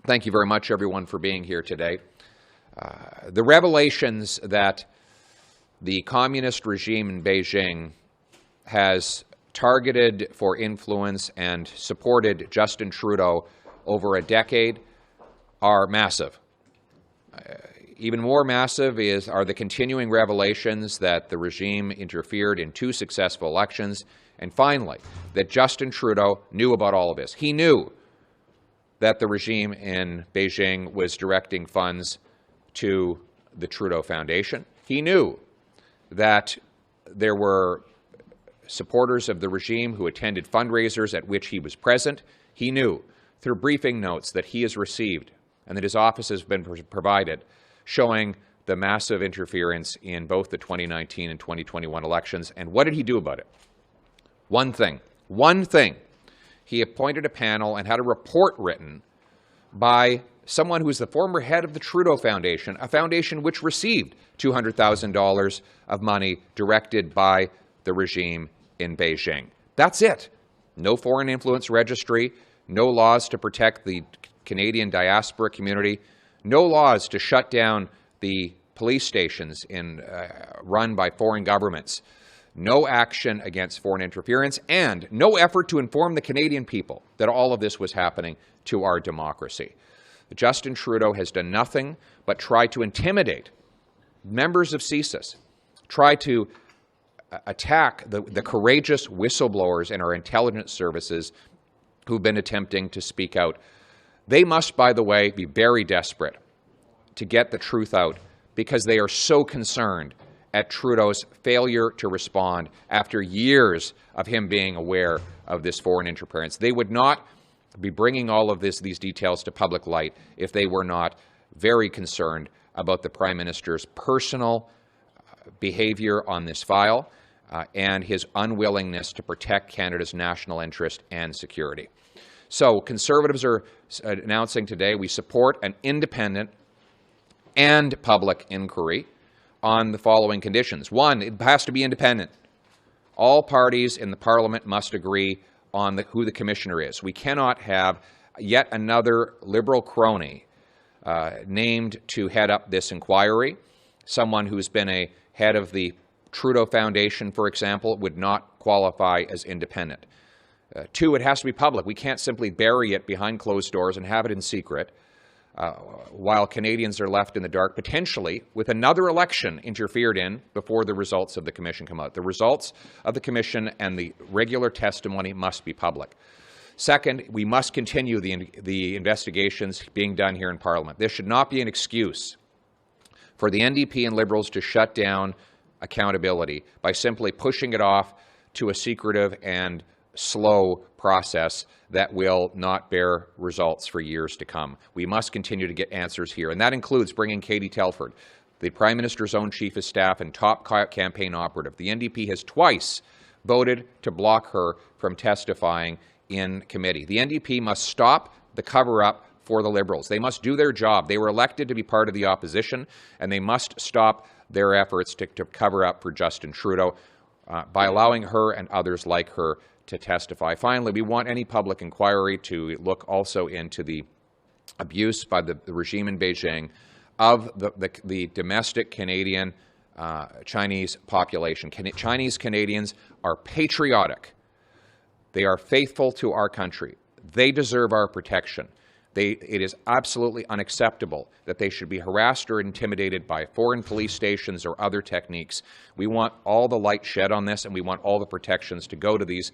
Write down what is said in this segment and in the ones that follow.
Thank you very much, everyone, for being here today. The revelations that the communist regime in Beijing has targeted for influence and supported Justin Trudeau over a decade are massive. Even more massive are the continuing revelations that the regime interfered in 2 successful elections, and finally, that Justin Trudeau knew about all of this. He knew that the regime in Beijing was directing funds to the Trudeau Foundation. He knew that there were supporters of the regime who attended fundraisers at which he was present. He knew through briefing notes that he has received and that his office has been provided, showing the massive interference in both the 2019 and 2021 elections. And what did he do about it? One thing. He appointed a panel and had a report written by someone who is the former head of the Trudeau Foundation, a foundation which received $200,000 of money directed by the regime in Beijing. That's it. No foreign influence registry, no laws to protect the Canadian diaspora community, no laws to shut down the police stations run by foreign governments, no action against foreign interference, and no effort to inform the Canadian people that all of this was happening to our democracy. Justin Trudeau has done nothing but try to intimidate members of CSIS, try to attack the courageous whistleblowers in our intelligence services who've been attempting to speak out. They must, by the way, be very desperate to get the truth out because they are so concerned at Trudeau's failure to respond after years of him being aware of this foreign interference. They would not be bringing all of these details to public light if they were not very concerned about the Prime Minister's personal behavior on this file and his unwillingness to protect Canada's national interest and security. So Conservatives are announcing today we support an independent and public inquiry on the following conditions. One, it has to be independent. All parties in the Parliament must agree on who the commissioner is. We cannot have yet another Liberal crony named to head up this inquiry. Someone who's been a head of the Trudeau Foundation, for example, would not qualify as independent. Two, it has to be public. We can't simply bury it behind closed doors and have it in secret while Canadians are left in the dark, potentially with another election interfered in before the results of the commission come out. The results of the commission and the regular testimony must be public. Second, we must continue the investigations being done here in Parliament. This should not be an excuse for the NDP and Liberals to shut down accountability by simply pushing it off to a secretive and slow process that will not bear results for years to come. We must continue to get answers here, and that includes bringing Katie Telford, the Prime Minister's own Chief of Staff and top campaign operative. The NDP has twice voted to block her from testifying in committee. The NDP must stop the cover-up for the Liberals. They must do their job. They were elected to be part of the opposition, and they must stop their efforts to cover up for Justin Trudeau by allowing her and others like her to testify. Finally, we want any public inquiry to look also into the abuse by the regime in Beijing of the domestic Canadian Chinese population. Chinese Canadians are patriotic. They are faithful to our country. They deserve our protection. It is absolutely unacceptable that they should be harassed or intimidated by foreign police stations or other techniques. We want all the light shed on this, and we want all the protections to go to these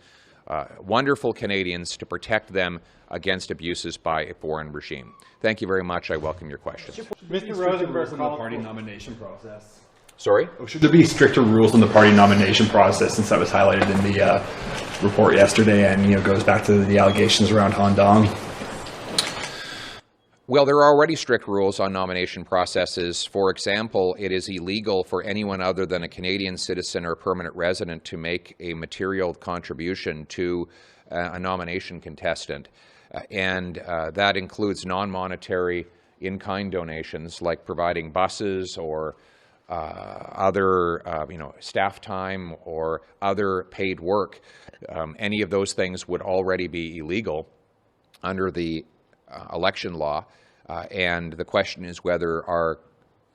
wonderful Canadians to protect them against abuses by a foreign regime. Thank you very much. I welcome your questions. Mr. Rosenberg, on the party nomination process. Sorry? Should there be stricter rules on the party nomination process, since that was highlighted in the report yesterday and goes back to the allegations around Han Dong? Well, there are already strict rules on nomination processes. For example, it is illegal for anyone other than a Canadian citizen or permanent resident to make a material contribution to a nomination contestant. And that includes non-monetary in-kind donations like providing buses or other staff time or other paid work. Any of those things would already be illegal under the election law, and the question is whether our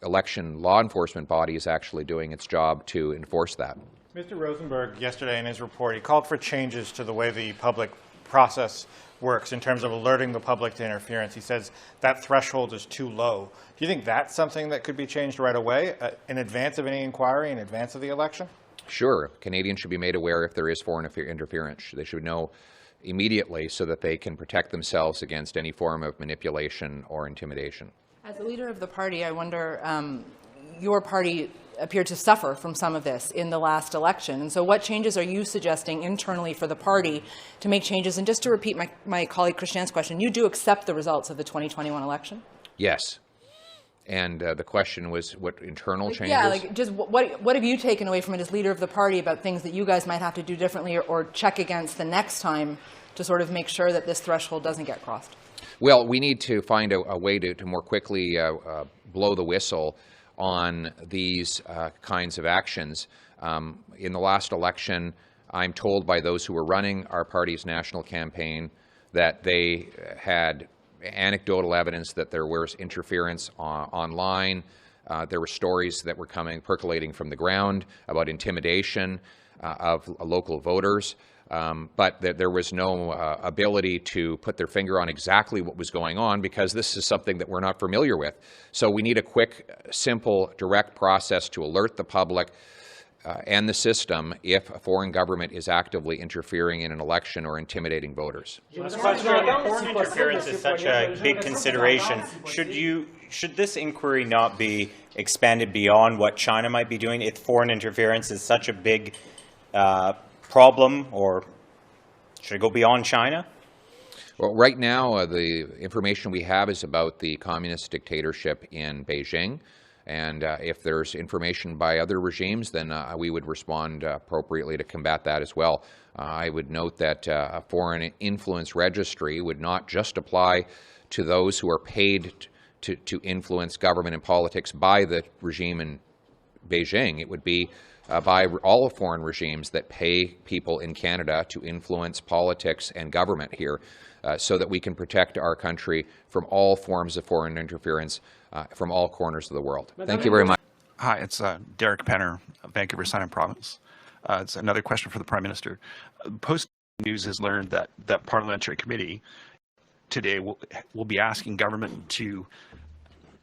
election law enforcement body is actually doing its job to enforce that. Mr. Rosenberg, yesterday in his report, he called for changes to the way the public process works in terms of alerting the public to interference. He says that threshold is too low. Do you think that's something that could be changed right away, in advance of any inquiry, in advance of the election? Sure. Canadians should be made aware if there is foreign interference. They should know immediately so that they can protect themselves against any form of manipulation or intimidation. As a leader of the party, I wonder, your party appeared to suffer from some of this in the last election. And so what changes are you suggesting internally for the party to make changes? And just to repeat my colleague Christian's question, you do accept the results of the 2021 election? Yes. And the question was what internal changes? Yeah, just what have you taken away from it as leader of the party about things that you guys might have to do differently or check against the next time to sort of make sure that this threshold doesn't get crossed? Well, we need to find a way to more quickly blow the whistle on these kinds of actions. In the last election, I'm told by those who were running our party's national campaign that they had anecdotal evidence that there was interference online. There were stories that were percolating from the ground about intimidation of local voters. But there was no ability to put their finger on exactly what was going on because this is something that we're not familiar with. So we need a quick, simple, direct process to alert the public and the system if a foreign government is actively interfering in an election or intimidating voters. But foreign interference is such a big consideration. Should this inquiry not be expanded beyond what China might be doing if foreign interference is such a big problem, or should it go beyond China? Well, right now, the information we have is about the communist dictatorship in Beijing. And if there's information by other regimes, then we would respond appropriately to combat that as well. I would note that a foreign influence registry would not just apply to those who are paid to influence government and politics by the regime in Beijing. It would be by all foreign regimes that pay people in Canada to influence politics and government here so that we can protect our country from all forms of foreign interference from all corners of the world. Thank you very much. Hi, it's Derek Penner, Vancouver Sun Province. It's another question for the Prime Minister. Post News has learned that that parliamentary committee today will be asking government to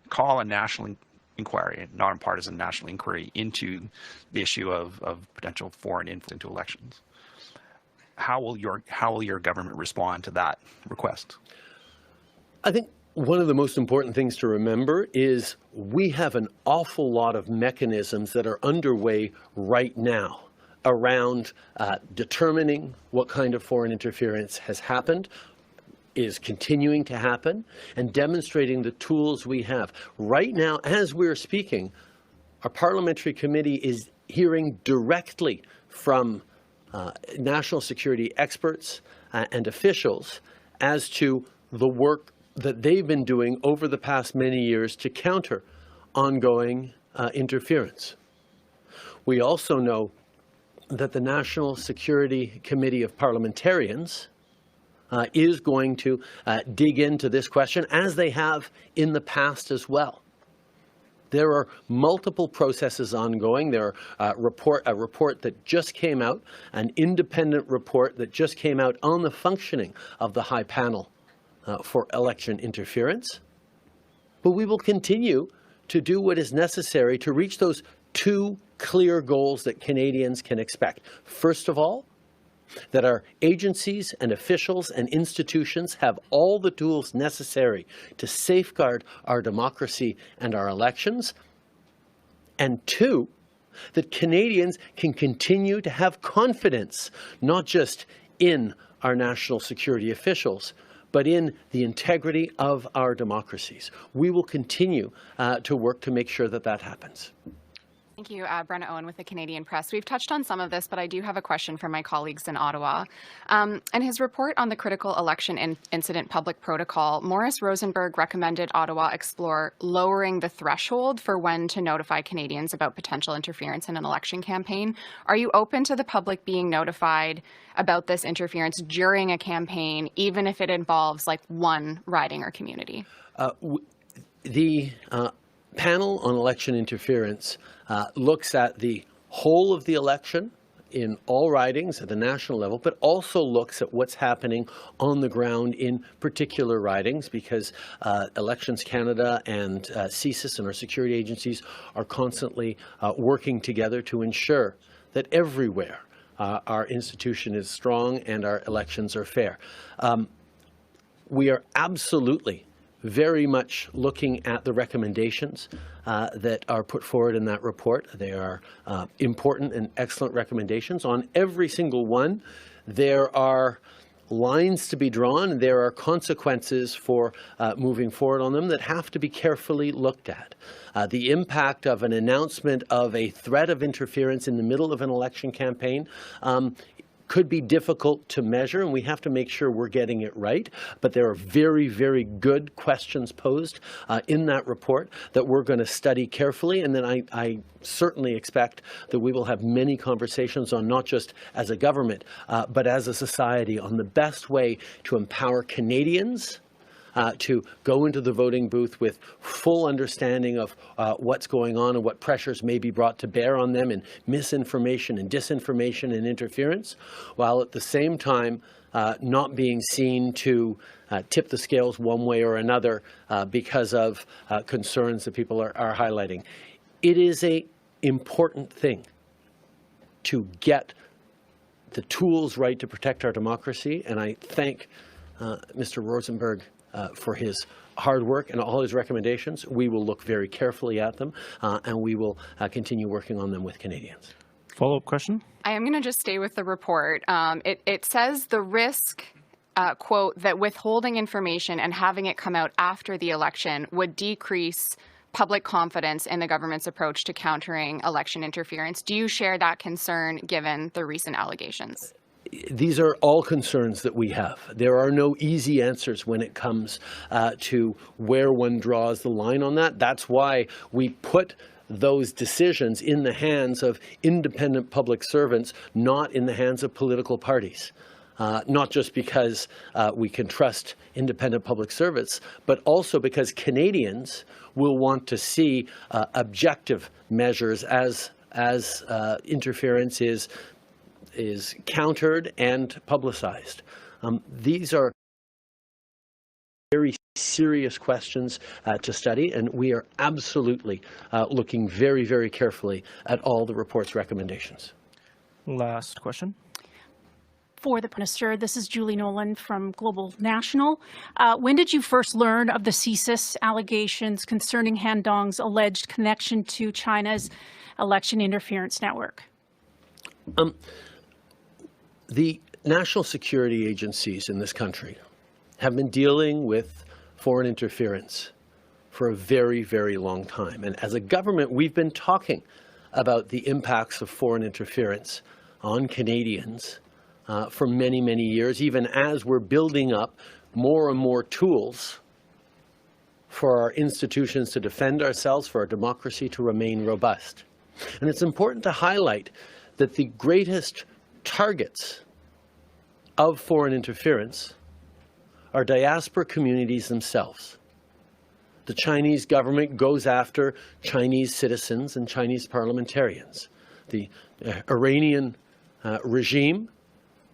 call a national inquiry, a nonpartisan national inquiry into the issue of potential foreign influence into elections. How will your government respond to that request? I think one of the most important things to remember is we have an awful lot of mechanisms that are underway right now around determining what kind of foreign interference has happened, is continuing to happen, and demonstrating the tools we have. Right now, as we're speaking, our parliamentary committee is hearing directly from national security experts and officials as to the work that they've been doing over the past many years to counter ongoing interference. We also know that the National Security Committee of Parliamentarians is going to dig into this question, as they have in the past as well. There are multiple processes ongoing. There are a report that just came out, an independent report that just came out on the functioning of the High Panel for Election Interference. But we will continue to do what is necessary to reach those two clear goals that Canadians can expect. First of all, that our agencies and officials and institutions have all the tools necessary to safeguard our democracy and our elections. And two, that Canadians can continue to have confidence, not just in our national security officials, but in the integrity of our democracies. We will continue to work to make sure that that happens. Thank you. Brenna Owen with the Canadian Press. We've touched on some of this, but I do have a question from my colleagues in Ottawa. In his report on the critical election incident public protocol, Maurice Rosenberg recommended Ottawa explore lowering the threshold for when to notify Canadians about potential interference in an election campaign. Are you open to the public being notified about this interference during a campaign, even if it involves like one riding or community? The panel on election interference looks at the whole of the election in all ridings at the national level, but also looks at what's happening on the ground in particular ridings, because Elections Canada and CSIS and our security agencies are constantly working together to ensure that everywhere our institution is strong and our elections are fair. We are absolutely very much looking at the recommendations that are put forward in that report. They are important and excellent recommendations. On every single one, there are lines to be drawn. There are consequences for moving forward on them that have to be carefully looked at. The impact of an announcement of a threat of interference in the middle of an election campaign could be difficult to measure, and we have to make sure we're getting it right. But there are very, very good questions posed in that report that we're going to study carefully, and then I certainly expect that we will have many conversations on, not just as a government, but as a society, on the best way to empower Canadians to go into the voting booth with full understanding of what's going on and what pressures may be brought to bear on them in misinformation and disinformation and interference, while at the same time not being seen to tip the scales one way or another because of concerns that people are highlighting. It is an important thing to get the tools right to protect our democracy, and I thank Mr. Rosenberg for his hard work and all his recommendations. We will look very carefully at them, and we will continue working on them with Canadians. Follow-up question? I am going to just stay with the report. It says the risk, quote, that withholding information and having it come out after the election would decrease public confidence in the government's approach to countering election interference. Do you share that concern given the recent allegations? These are all concerns that we have. There are no easy answers when it comes to where one draws the line on that. That's why we put those decisions in the hands of independent public servants, not in the hands of political parties. Not just because we can trust independent public servants, but also because Canadians will want to see objective measures as interference is countered and publicized. These are very serious questions to study, and we are absolutely looking very, very carefully at all the report's recommendations. Last question. For the Minister, this is Julie Nolan from Global National. When did you first learn of the CSIS allegations concerning Han Dong's alleged connection to China's election interference network? The national security agencies in this country have been dealing with foreign interference for a very, very long time. And as a government, we've been talking about the impacts of foreign interference on Canadians for many, many years, even as we're building up more and more tools for our institutions to defend ourselves, for our democracy to remain robust. And it's important to highlight that the greatest targets of foreign interference are diaspora communities themselves. The Chinese government goes after Chinese citizens and Chinese parliamentarians. The Iranian regime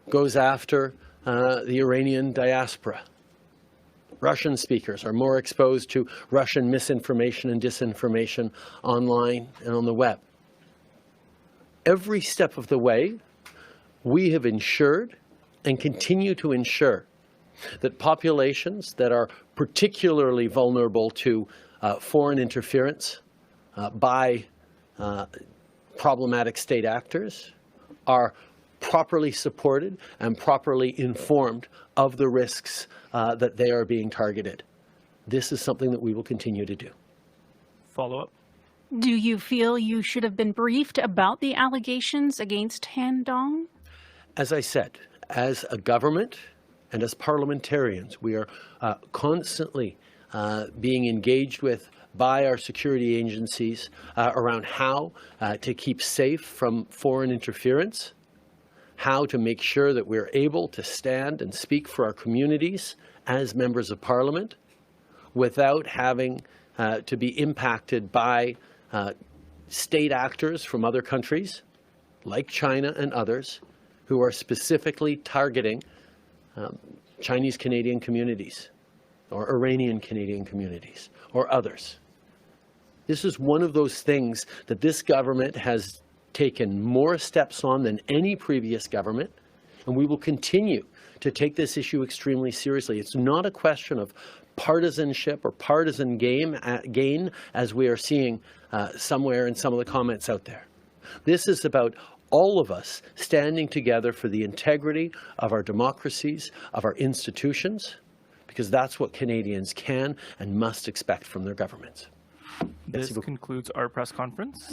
goes after the Iranian diaspora. Russian speakers are more exposed to Russian misinformation and disinformation online and on the web. Every step of the way, we have ensured and continue to ensure that populations that are particularly vulnerable to foreign interference by problematic state actors are properly supported and properly informed of the risks that they are being targeted. This is something that we will continue to do. Follow-up. Do you feel you should have been briefed about the allegations against Han Dong? As I said, as a government and as parliamentarians, we are constantly being engaged with by our security agencies around how to keep safe from foreign interference, how to make sure that we're able to stand and speak for our communities as members of Parliament without having to be impacted by state actors from other countries, like China and others, who are specifically targeting Chinese Canadian communities or Iranian Canadian communities or others. This is one of those things that this government has taken more steps on than any previous government, and we will continue to take this issue extremely seriously. It's not a question of partisanship or partisan gain, as we are seeing somewhere in some of the comments out there. This is about all of us standing together for the integrity of our democracies, of our institutions, because that's what Canadians can and must expect from their governments. This concludes our press conference.